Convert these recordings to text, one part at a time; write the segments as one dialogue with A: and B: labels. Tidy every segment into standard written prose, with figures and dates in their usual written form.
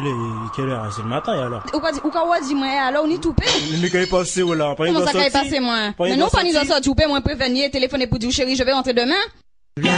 A: il est quelle heure? C'est le matin alors.
B: Ou quoi dit moi alors on y tout
A: Mais qu'est-ce qui passe là?
B: Comment ça qu'est passé moi? Mais non pas ni dans ça tout moi prévenir téléphoner pour dire chérie je vais rentrer demain.
C: Elle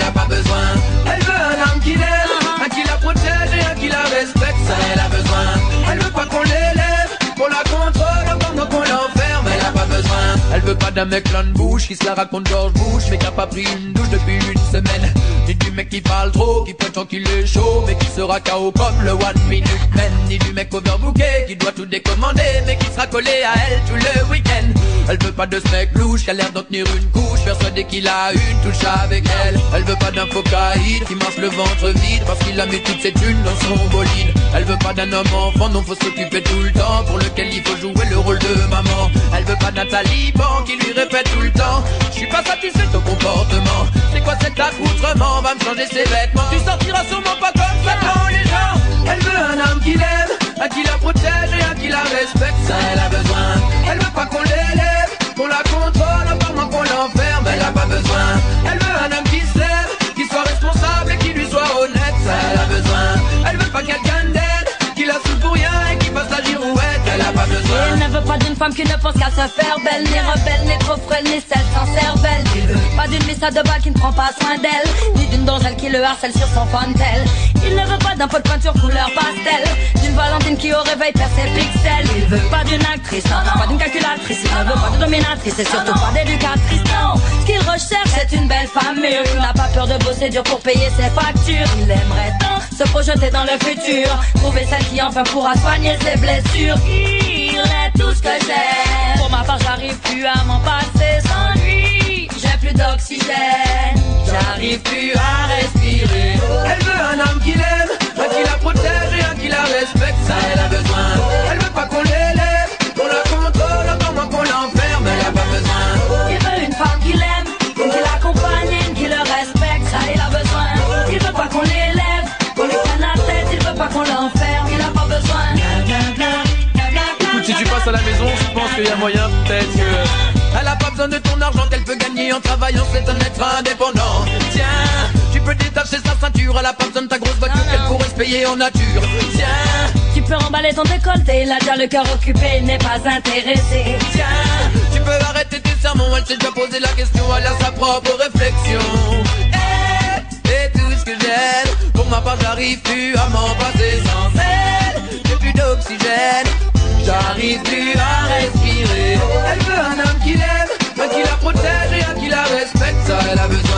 C: a pas besoin. Elle veut un homme qui l'aime, un qui la protège et un qui la respecte. Ça elle a besoin. Elle veut pas qu'on l'élève, qu'on la contrôle pendant qu'on l'enferme. Elle a pas besoin. Elle veut pas d'un mec plein de bouche qui se la raconte George Bush, mais qui a pas pris une douche depuis une semaine. Ni du mec qui parle trop, qui prétend qu'il est chaud, mais qui sera KO comme le One Minute Man. Ni du mec overbooké, qui doit tout décommander, mais qui sera collé à elle tout le week-end. Elle veut pas de ce mec louche, qui a l'air d'en tenir une couche, persuadé qu'il a une touche avec elle. Elle veut pas d'un cocaïne, qui marche le ventre vide, parce qu'il a mis toutes ses thunes dans son bolide. Elle veut pas d'un homme enfant, non faut s'occuper tout le temps, pour lequel il faut jouer le rôle de maman. Elle veut pas d'un taliban, qui lui répète tout le temps: je suis pas satisfait de ton comportement. C'est quoi cet accoutrement? Va me changer ses vêtements. Tu sortiras sûrement pas comme ça devant les gens. Elle veut un homme qui l'aime, un qui la protège et un qui la respecte. Ça elle a besoin. Elle veut pas qu'on l'élève, qu'on la contrôle pendant qu'on l'enferme. Elle a pas besoin. Elle veut un homme qui se lève, qui soit responsable et qui lui soit honnête. Ça elle a besoin. Elle veut pas quelqu'un d'aide, qui la saoule pour rien et qui fasse la girouette. Elle a pas besoin.
D: Elle ne veut pas d'une femme qui ne pense qu'à se faire belle, ni rebelle, ni trop frêle, ni celle sans cervelle. Il veut pas d'une liste de balles qui ne prend pas soin d'elle, ni d'une donzelle qui le harcèle sur son fantel. Il ne veut pas d'un pot de peinture couleur pastel, d'une Valentine qui au réveil perd ses pixels. Il veut pas d'une actrice, non, pas d'une calculatrice. Il ne veut pas de dominatrice et surtout pas d'éducatrice, non. Ce qu'il recherche c'est une belle femme mûre, qui n'a pas peur de bosser dur pour payer ses factures. Il aimerait tant se projeter dans le futur, trouver celle qui enfin pourra soigner ses blessures. Il est tout ce que j'aime. Pour ma part j'arrive plus à m'en passer sans lui. J'ai plus d'oxygène, j'arrive plus à respirer.
C: Elle veut un homme qui l'aime, un qui la protège et un qui la respecte. Ça elle a besoin. Elle veut pas qu'on l'élève, qu'on la contrôle pendant qu'on l'enferme. Elle a pas besoin.
D: Il veut une femme qui l'aime, une qui l'accompagne, une qui le respecte. Ça il a besoin. Il veut pas qu'on l'élève, qu'on lui prenne la tête. Il veut pas qu'on l'enferme, il a pas besoin.
C: Écoute, si tu passes à la maison, je pense qu'il y a moyen peut-être que... Elle a pas besoin de ton argent qu'elle peut gagner en travaillant, c'est un être indépendant. Tiens, tu peux détacher sa ceinture, elle a pas besoin de ta grosse voiture qu'elle pourrait se payer en nature. Tiens,
D: tu peux remballer ton décolleté, elle a déjà le cœur occupé, n'est pas intéressée.
C: Tiens, tu peux arrêter tes sermons, elle s'est déjà posé la question, elle a sa propre réflexion. Et tout ce que j'aime, pour ma part j'arrive plus à m'en passer sans elle. J'ai plus d'oxygène, j'arrive plus à respirer. Elle veut un homme qui l'aime, un qui la protège et un qui la respecte. Ça elle a besoin.